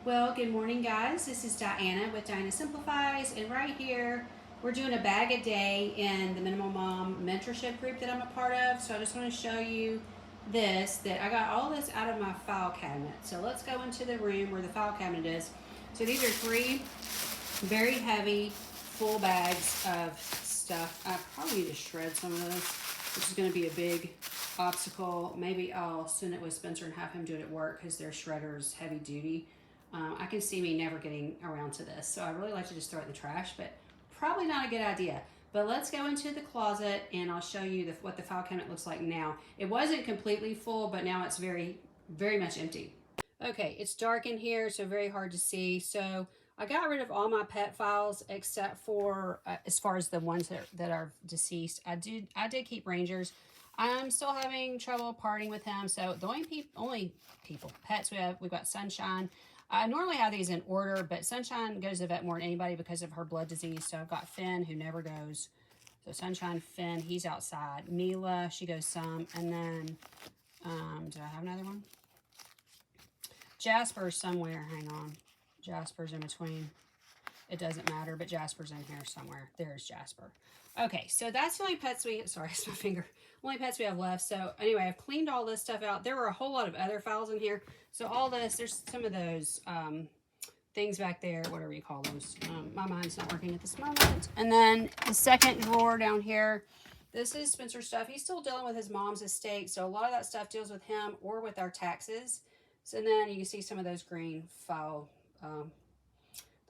Well, good morning, guys. This is Diana with Diana Simplifies, and right here we're doing a bag a day in the Minimal Mom mentorship group that I'm a part of. So I just want to show you this that I got all this out of my file cabinet. So let's go into the room where the file cabinet is. So these are three very heavy, full bags of stuff. I probably need to shred some of this, which is going to be a big obstacle. Maybe I'll send it with Spencer and have him do it at work because their shredder is heavy duty. I can see me never getting around to this, so I really like to just throw it in the trash, but probably not a good idea. But let's go into the closet and I'll show you what the file cabinet looks like now. It wasn't completely full, but now it's very, very much empty. Okay, it's dark in here, so very hard to see. So I got rid of all my pet files except for as far as the ones that are deceased. I did keep Rangers. I'm still having trouble parting with him. So the only people pets we've got Sunshine. I normally have these in order, but Sunshine goes to the vet more than anybody because of her blood disease. So I've got Finn, who never goes. So Sunshine, Finn, he's outside. Mila, she goes some. And then, do I have another one? Jasper's somewhere. Hang on. Jasper's in between. It doesn't matter, but Jasper's in here somewhere. There's Jasper. Okay, so that's the only pets sorry, it's my finger. Only pets we have left. So anyway, I've cleaned all this stuff out. There were a whole lot of other files in here. So all this, there's some of those things back there, whatever you call those. My mind's not working at this moment. And then the second drawer down here, this is Spencer's stuff. He's still dealing with his mom's estate. So a lot of that stuff deals with him or with our taxes. So then you can see some of those green file,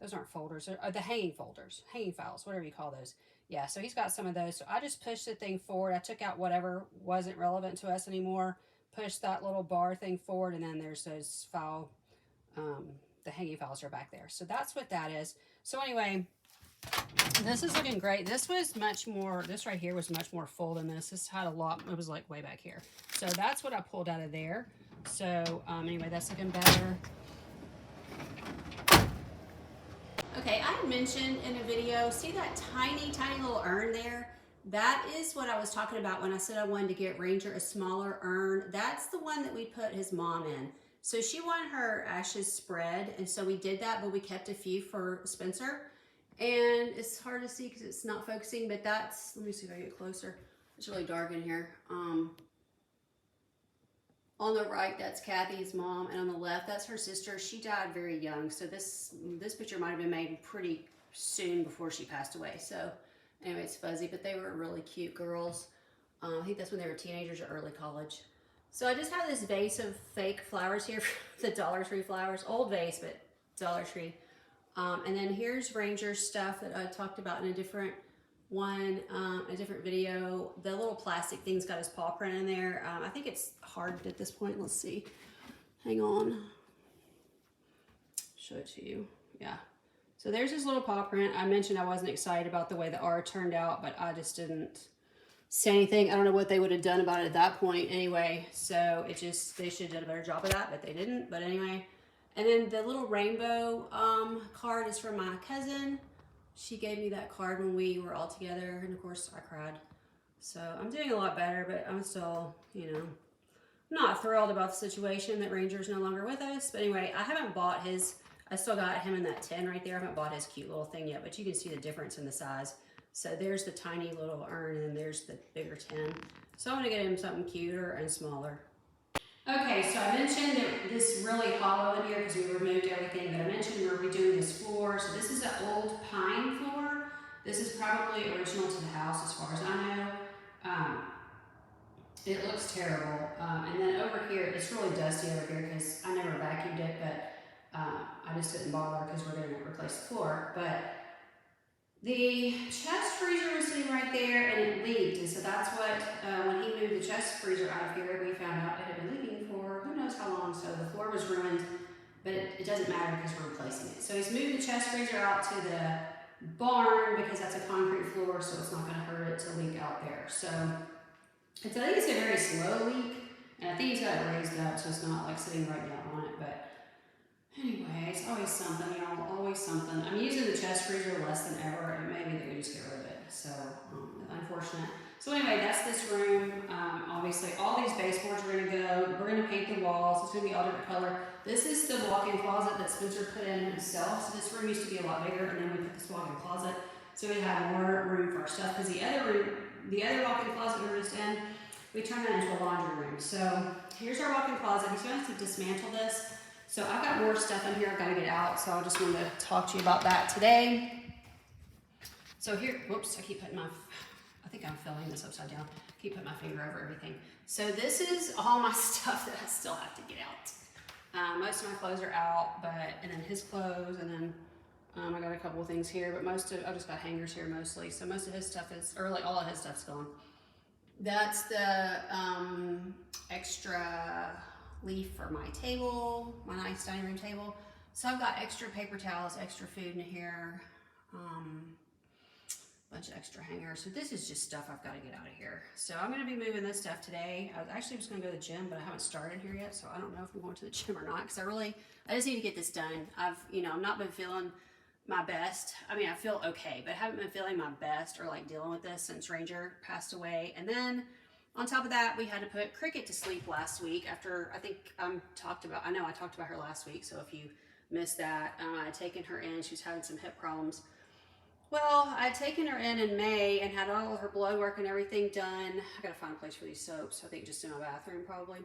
those aren't folders, they're the hanging folders, hanging files, whatever you call those. Yeah, so he's got some of those. So I just pushed the thing forward. I took out whatever wasn't relevant to us anymore, pushed that little bar thing forward, and then there's those file, the hanging files are back there. So that's what that is. So anyway, this is looking great. This was much more, this right here was much more full than this. This had a lot, it was like way back here. So that's what I pulled out of there. So anyway, that's looking better. Okay, I had mentioned in a video, see that tiny, tiny little urn there? That is what I was talking about when I said I wanted to get Ranger a smaller urn. That's the one that we put his mom in. So she wanted her ashes spread, and so we did that, but we kept a few for Spencer. And it's hard to see because it's not focusing, but that's, let me see if I get closer. It's really dark in here. On the right, that's Kathy's mom, and on the left, that's her sister. She died very young, so this picture might have been made pretty soon before she passed away. So anyway, it's fuzzy, but they were really cute girls. I think that's when they were teenagers or early college. So I just have this vase of fake flowers here, the Dollar Tree flowers. Old vase, but Dollar Tree. And then here's Ranger stuff that I talked about in a different a different video. The little plastic thing's got his paw print in there. I think it's hard at this point. Let's see. Hang on. Show it to you. Yeah. So there's his little paw print. I mentioned I wasn't excited about the way the R turned out, but I just didn't say anything. I don't know what they would have done about it at that point anyway. So it just, they should have done a better job of that, but they didn't. But anyway. And then the little rainbow card is from my cousin. She gave me that card when we were all together, and of course I cried. So I'm doing a lot better, but I'm still, not thrilled about the situation that Ranger's no longer with us. But anyway, I haven't bought his, I still got him in that tin right there. I haven't bought his cute little thing yet, but you can see the difference in the size. So there's the tiny little urn, and then there's the bigger tin. So I'm gonna get him something cuter and smaller. Okay, so I mentioned that this is really hollow in here because we removed everything, but I mentioned we're redoing this floor. So this is an old pine floor. This is probably original to the house as far as I know. It looks terrible. And then over here, it's really dusty over here because I never vacuumed it, but I just didn't bother because we're going to replace the floor. But the chest freezer was sitting right there and it leaked, and so that's what, when he moved the chest freezer out of here, we found out it had been leaking for who knows how long, so the floor was ruined, but it doesn't matter because we're replacing it. So he's moved the chest freezer out to the barn because that's a concrete floor, so it's not going to hurt it to leak out there. So I think it's a very slow leak, and I think he's got it raised up so it's not like sitting right down on it, but anyway, it's always something, y'all, always something. I'm using the chest freezer less than ever, and maybe they would just get rid of it. So, unfortunate. So anyway, that's this room. Obviously, all all these baseboards are gonna go. We're gonna paint the walls. It's gonna be all different color. This is the walk-in closet that Spencer put in himself. So this room used to be a lot bigger, and then we put this walk-in closet so we had more room for our stuff. Because the other walk-in closet we were just in, we turned that into a laundry room. So here's our walk-in closet. He's going to have to dismantle this. So I've got more stuff in here I've got to get out. So I just wanted to talk to you about that today. So here, whoops, I keep putting I think I'm filling this upside down. Keep putting my finger over everything. So this is all my stuff that I still have to get out. Most of my clothes are out, and then his clothes, and then I got a couple of things here, but I just got hangers here mostly. So most of his stuff all of his stuff's gone. That's the extra leaf for my table, my nice dining room table. So I've got extra paper towels, extra food in here, bunch of extra hangers. So this is just stuff I've got to get out of here. So I'm going to be moving this stuff today. I was actually just going to go to the gym, but I haven't started here yet, so I don't know if I'm going to the gym or not, because I just need to get this done. I've not been feeling my best. I mean, I feel okay, but I haven't been feeling my best or like dealing with this since Ranger passed away. And then on top of that, we had to put Cricket to sleep last week after, I think I talked about her last week. So if you missed that, I had taken her in. She was having some hip problems. Well, I had taken her in May and had all of her blood work and everything done. I gotta find a place for these soaps. I think just in my bathroom probably.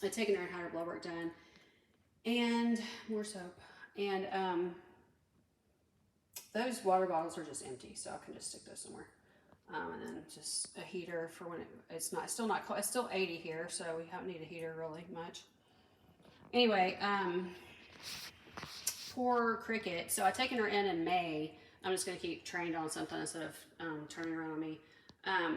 I'd taken her and had her blood work done. And more soap. And those water bottles are just empty, so I can just stick those somewhere. And then just a heater for when it's still not cold. It's still 80 here, so we don't need a heater really much. Anyway, poor Cricket. So I'd taken her in May. I'm just going to keep trained on something instead of turning around on me. I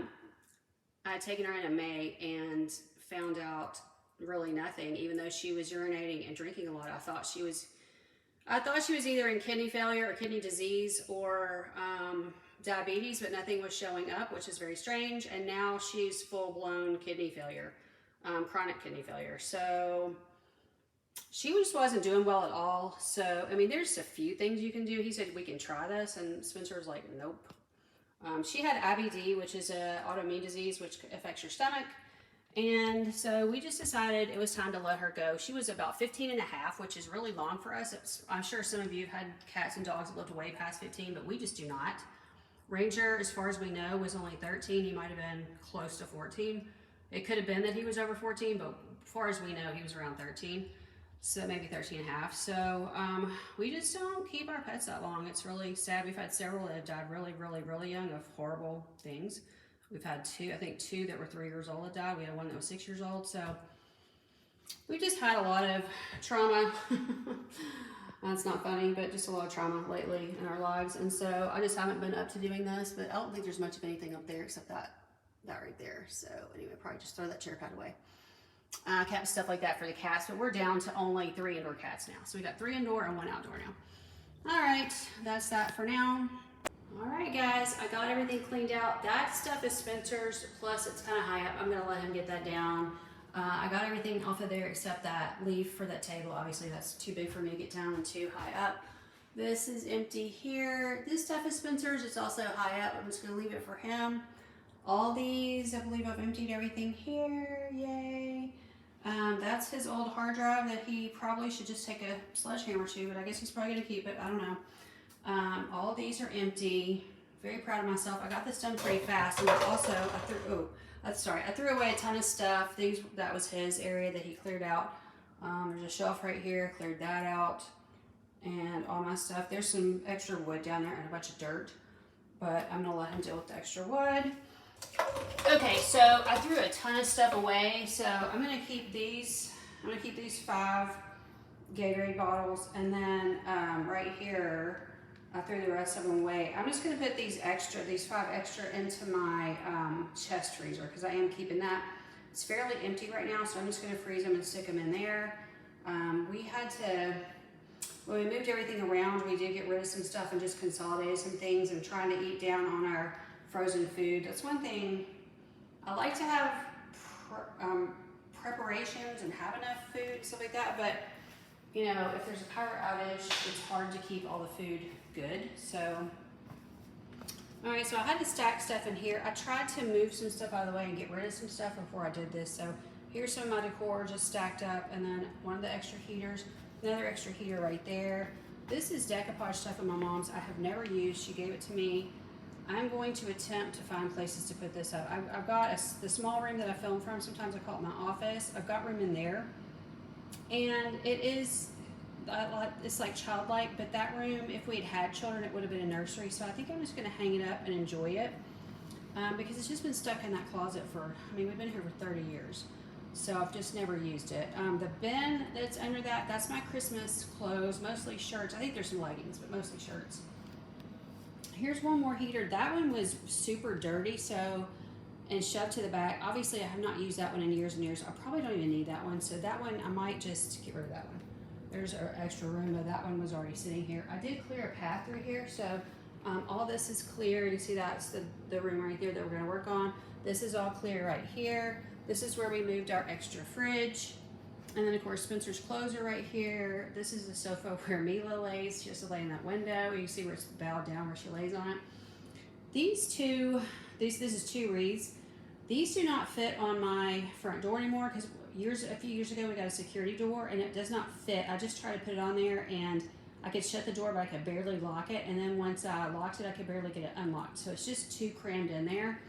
had taken her in May and found out really nothing, even though she was urinating and drinking a lot. I thought she was either in kidney failure or kidney disease or diabetes, but nothing was showing up, which is very strange. And now she's full-blown kidney failure, chronic kidney failure. So she just wasn't doing well at all. So, I mean, there's a few things you can do. He said, we can try this. And Spencer was like, nope. She had IBD, which is an autoimmune disease, which affects your stomach. And so we just decided it was time to let her go. She was about 15 and a half, which is really long for us. I'm sure some of you have had cats and dogs that lived way past 15, but we just do not. Ranger, as far as we know, was only 13. He might have been close to 14. It could have been that he was over 14, but as far as we know, he was around 13. So maybe 13 and a half. So we just don't keep our pets that long. It's really sad. We've had several that have died really, really, really young of horrible things. We've had two that were 3 years old that died. We had one that was 6 years old. So we just had a lot of trauma. That's not funny, but just a lot of trauma lately in our lives. And so I just haven't been up to doing this, but I don't think there's much of anything up there except that right there. So anyway, probably just throw that chair pad away. Kept stuff like that for the cats, but we're down to only 3 indoor cats now. So we got 3 indoor and 1 outdoor now. All right, that's that for now. All right, guys, I got everything cleaned out. That stuff is Spencer's, plus it's kind of high up. I'm gonna let him get that down. I got everything off of there except that leaf for that table. Obviously, that's too big for me to get down and too high up. This is empty here. This stuff is Spencer's. It's also high up. I'm just gonna leave it for him. All these, I believe I've emptied everything here. Yay. That's his old hard drive that he probably should just take a sledgehammer to, but I guess he's probably gonna keep it. I don't know. All of these are empty. Very proud of myself. I got this done pretty fast. And also, I threw away a ton of stuff. That was his area that he cleared out. There's a shelf right here, cleared that out. And all my stuff. There's some extra wood down there and a bunch of dirt, but I'm gonna let him deal with the extra wood. Okay, so I threw a ton of stuff away. So I'm gonna keep these 5 Gatorade bottles, and then right here, I threw the rest of them away. I'm just gonna put these 5 extra into my chest freezer, because I am keeping that. It's fairly empty right now, so I'm just gonna freeze them and stick them in there. When we moved everything around, we did get rid of some stuff and just consolidated some things and trying to eat down on our frozen food. That's one thing. I like to have preparations and have enough food and stuff like that, but you know, if there's a power outage, it's hard to keep all the food good. So All right, so I had to stack stuff in here. I tried to move some stuff out of the way and get rid of some stuff before I did this. So here's some of my decor just stacked up, and then one of the extra heaters, another extra heater right there. This is decoupage stuff of my mom's I have never used. She gave it to me. I'm going to attempt to find places to put this up. I've got the small room that I film from. Sometimes I call it my office. I've got room in there. And it is, it's like childlike, but that room, if we had had children, it would have been a nursery. So I think I'm just going to hang it up and enjoy it because it's just been stuck in that closet for, I mean, we've been here for 30 years. So I've just never used it. The bin that's under that, that's my Christmas clothes, mostly shirts. I think there's some leggings, but mostly shirts. Here's one more heater. That one was super dirty, and shoved to the back. Obviously, I have not used that one in years and years. I probably don't even need that one. So that one, I might just get rid of that one. There's our extra room, but that one was already sitting here. I did clear a path through here, so all this is clear. You can see that's the room right there that we're gonna work on. This is all clear right here. This is where we moved our extra fridge. And then of course, Spencer's clothes are right here. This is the sofa where Mila lays. She has to lay in that window. You can see where it's bowed down where she lays on it. These two, this is two wreaths. These do not fit on my front door anymore because a few years ago we got a security door and it does not fit. I just tried to put it on there and I could shut the door, but I could barely lock it. And then once I locked it, I could barely get it unlocked. So it's just too crammed in there.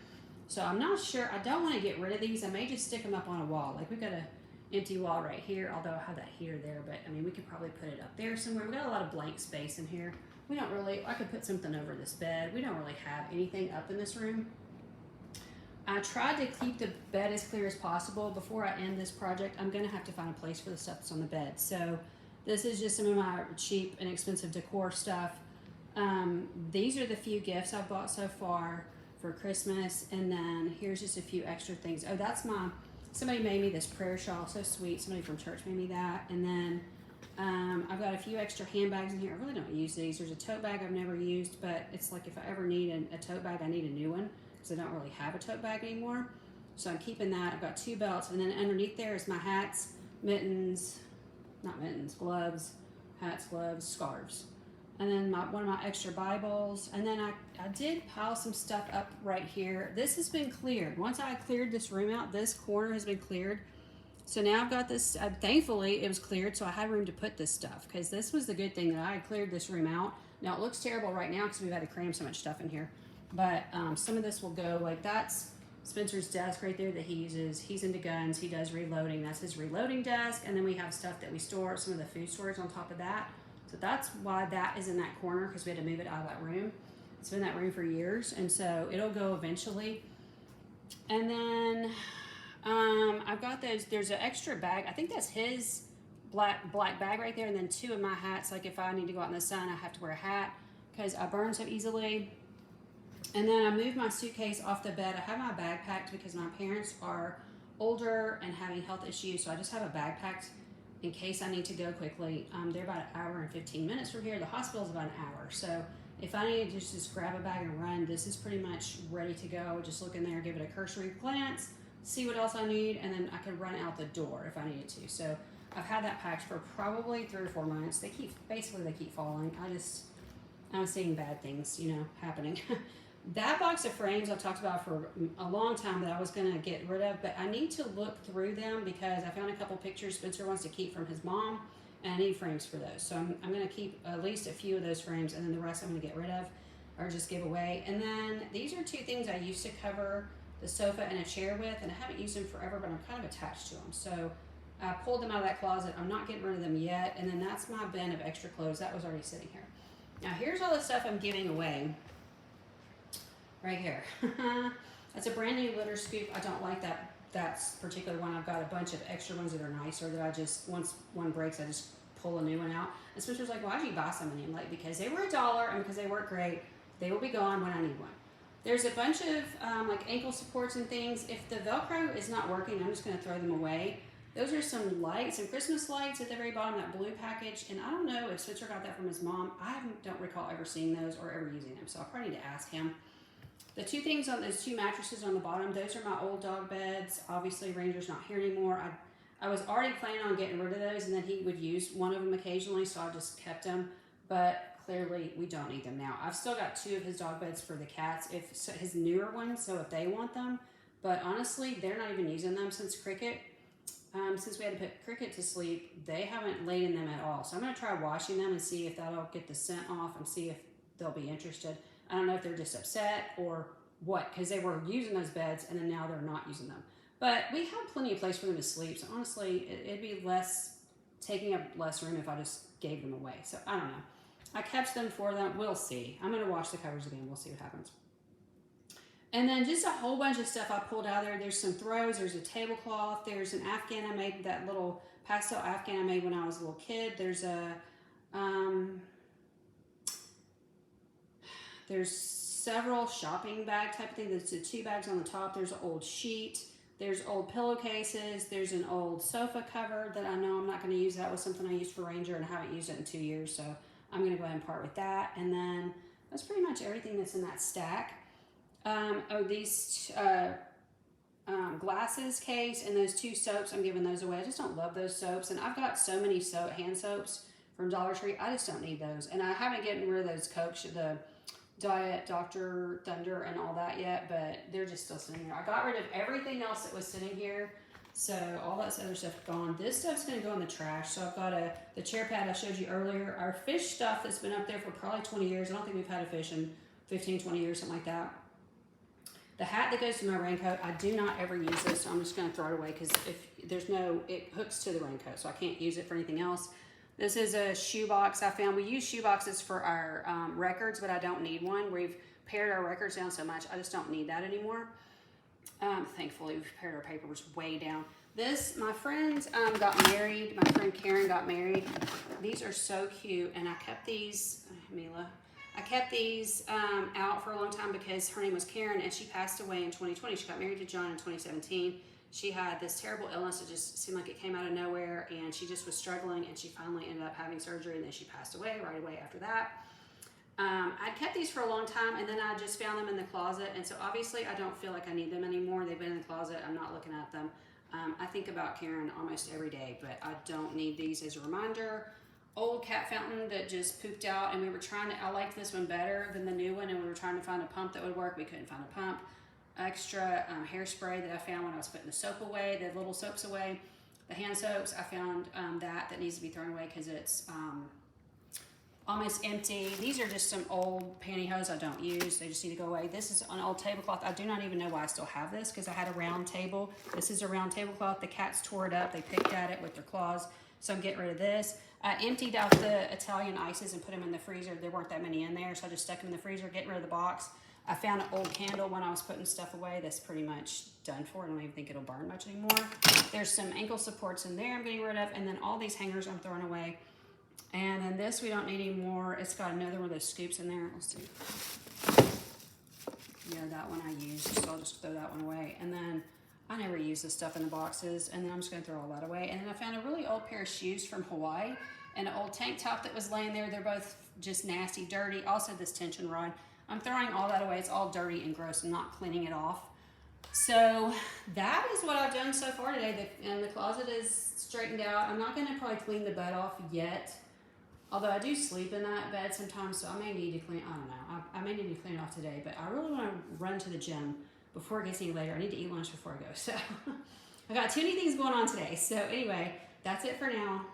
So I'm not sure. I don't want to get rid of these. I may just stick them up on a wall. Like we've got a empty wall right here, although I have that heater there, but I mean, we could probably put it up there somewhere. We got a lot of blank space in here. We don't really, I could put something over this bed. We don't really have anything up in this room. I tried to keep the bed as clear as possible. Before I end this project, I'm gonna have to find a place for the stuff that's on the bed. So this is just some of my cheap and expensive decor stuff. These are the few gifts I've bought so far for Christmas. And then here's just a few extra things. Oh, that's somebody made me this prayer shawl, so sweet. Somebody from church made me that. And then I've got a few extra handbags in here. I really don't use these. There's a tote bag I've never used, but it's like if I ever need a tote bag, I need a new one because I don't really have a tote bag anymore. So I'm keeping that. I've got 2 belts, and then underneath there is my hats, mittens, not mittens, gloves, hats, gloves, scarves. And then one of my extra Bibles. And then I did pile some stuff up right here. This has been cleared. Once I cleared this room out, this corner has been cleared. So now I've got this, thankfully it was cleared, so I had room to put this stuff, because this was the good thing, that I had cleared this room out. Now it looks terrible right now because we've had to cram so much stuff in here. But some of this will go, like that's Spencer's desk right there that he uses. He's into guns, he does reloading. That's his reloading desk. And then we have stuff that we store, some of the food storage on top of that. So that's why that is in that corner, because we had to move it out of that room. It's been in that room for years, and so it'll go eventually. And then I've got there's an extra bag. I think that's his black bag right there, and then 2 of my hats. Like if I need to go out in the sun, I have to wear a hat because I burn so easily. And then I moved my suitcase off the bed. I have my bag packed because my parents are older and having health issues, so I just have a bag packed in case I need to go quickly. They're about 1 hour and 15 minutes from here. The hospital's about 1 hour. So if I need to just grab a bag and run, this is pretty much ready to go. I would just look in there, give it a cursory glance, see what else I need, and then I could run out the door if I needed to. So I've had that packed for probably 3 or 4 months. They keep falling. I'm seeing bad things, happening. That box of frames I've talked about for a long time that I was going to get rid of, but I need to look through them because I found a couple pictures Spencer wants to keep from his mom, and I need frames for those. So I'm going to keep at least a few of those frames, and then the rest I'm going to get rid of or just give away. And then these are 2 things I used to cover the sofa and a chair with, and I haven't used them forever, but I'm kind of attached to them. So I pulled them out of that closet. I'm not getting rid of them yet. And then that's my bin of extra clothes. That was already sitting here. Now here's all the stuff I'm giving away. Right here. That's a brand new litter scoop. I don't like that particular one. I've got a bunch of extra ones that are nicer that I just, once one breaks, I just pull a new one out. And Spencer's like, why did you buy so many? I'm like, because they were $1 and because they work great. They will be gone when I need one. There's a bunch of like ankle supports and things. If the Velcro is not working, I'm just going to throw them away. Those are some lights, some Christmas lights at the very bottom of that blue package. And I don't know if Spencer got that from his mom. I don't recall ever seeing those or ever using them. So I'll probably need to ask him. The 2 things on those 2 mattresses on the bottom, those are my old dog beds. Obviously, Ranger's not here anymore. I was already planning on getting rid of those, and then he would use one of them occasionally, so I just kept them. But clearly we don't need them now. I've still got 2 of his dog beds for the cats, his newer ones, so if they want them. But honestly, they're not even using them since Cricket. Since we had to put Cricket to sleep, they haven't laid in them at all. So I'm going to try washing them and see if that'll get the scent off and see if they'll be interested. I don't know if they're just upset or what, because they were using those beds and then now they're not using them. But we have plenty of place for them to sleep. So honestly, it'd be taking up less room if I just gave them away. So I don't know. I kept them for them. We'll see. I'm going to wash the covers again. We'll see what happens. And then just a whole bunch of stuff I pulled out of there. There's some throws. There's a tablecloth. There's an Afghan I made, that little pastel Afghan I made when I was a little kid. There's several shopping bag type of thing. There's the 2 bags on the top. There's an old sheet. There's old pillowcases. There's an old sofa cover that I know I'm not going to use. That was something I used for Ranger and I haven't used it in 2 years. So I'm going to go ahead and part with that. And then that's pretty much everything that's in that stack. These glasses case and those 2 soaps, I'm giving those away. I just don't love those soaps. And I've got so many hand soaps from Dollar Tree. I just don't need those. And I haven't gotten rid of those Coke, the Diet Dr. Thunder and all that yet, but they're just still sitting here. I got rid of everything else that was sitting here. So all that other stuff gone. This stuff's going to go in the trash. So I've got the chair pad I showed you earlier. Our fish stuff that's been up there for probably 20 years. I don't think we've had a fish in 15, 20 years, something like that. The hat that goes to my raincoat, I do not ever use this, so I'm just going to throw it away because it hooks to the raincoat, so I can't use it for anything else. This is a shoebox I found. We use shoe boxes for our records, but I don't need one. We've pared our records down so much, I just don't need that anymore. Thankfully, we've pared our papers way down. My friend got married. My friend Karen got married. These are so cute, and I kept these, Mila. I kept these out for a long time because her name was Karen and she passed away in 2020. She got married to John in 2017. She had this terrible illness. It just seemed like it came out of nowhere and she just was struggling and she finally ended up having surgery and then she passed away right away after that. I'd kept these for a long time and then I just found them in the closet, and so obviously I don't feel like I need them anymore. They've been in the closet. I'm not looking at them. I think about Karen almost every day, but I don't need these as a reminder. Old cat fountain that just pooped out, and I liked this one better than the new one, and we were trying to find a pump that would work. We couldn't find a pump. Extra hairspray that I found when I was putting the soap away, the little soaps away, the hand soaps. I found that needs to be thrown away because it's almost empty. These are just some old pantyhose I don't use. They just need to go away. This is an old tablecloth. I do not even know why I still have this because I had a round table. This is a round tablecloth. The cats tore it up. They picked at it with their claws. So I'm getting rid of this. I emptied out the Italian ices and put them in the freezer. There weren't that many in there, so I just stuck them in the freezer, getting rid of the box. I found an old candle when I was putting stuff away. That's pretty much done for. I don't even think it'll burn much anymore. There's some ankle supports in there I'm getting rid of, and then all these hangers I'm throwing away. And then this we don't need anymore. It's got another one of those scoops in there. Let's see. Yeah, that one I used, so I'll just throw that one away. And then I never use this stuff in the boxes, and then I'm just gonna throw all that away. And then I found a really old pair of shoes from Hawaii and an old tank top that was laying there. They're both just nasty, dirty. Also this tension rod. I'm throwing all that away. It's all dirty and gross. I'm not cleaning it off. So that is what I've done so far today. And the closet is straightened out. I'm not gonna probably clean the bed off yet. Although I do sleep in that bed sometimes, so I may need to clean, I don't know. I may need to clean it off today, but I really wanna run to the gym before it gets any later. I need to eat lunch before I go. So I got too many things going on today. So anyway, that's it for now.